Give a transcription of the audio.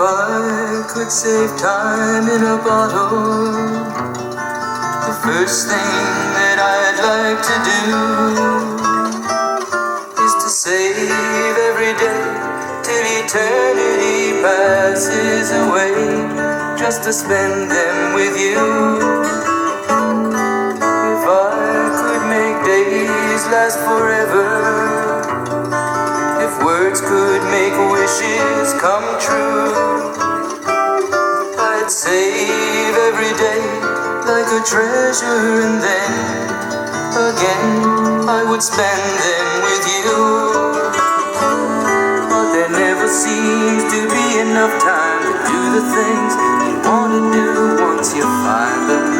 I could save time in a bottle, the first thing that I'd like to do is to save every day till eternity passes away, just to spend them with you. If I could make days last forever, if words could make wishes come true, I'd save every day like a treasure, and then again I would spend them with you. But there never seems to be enough time to do the things you want to do once you find them.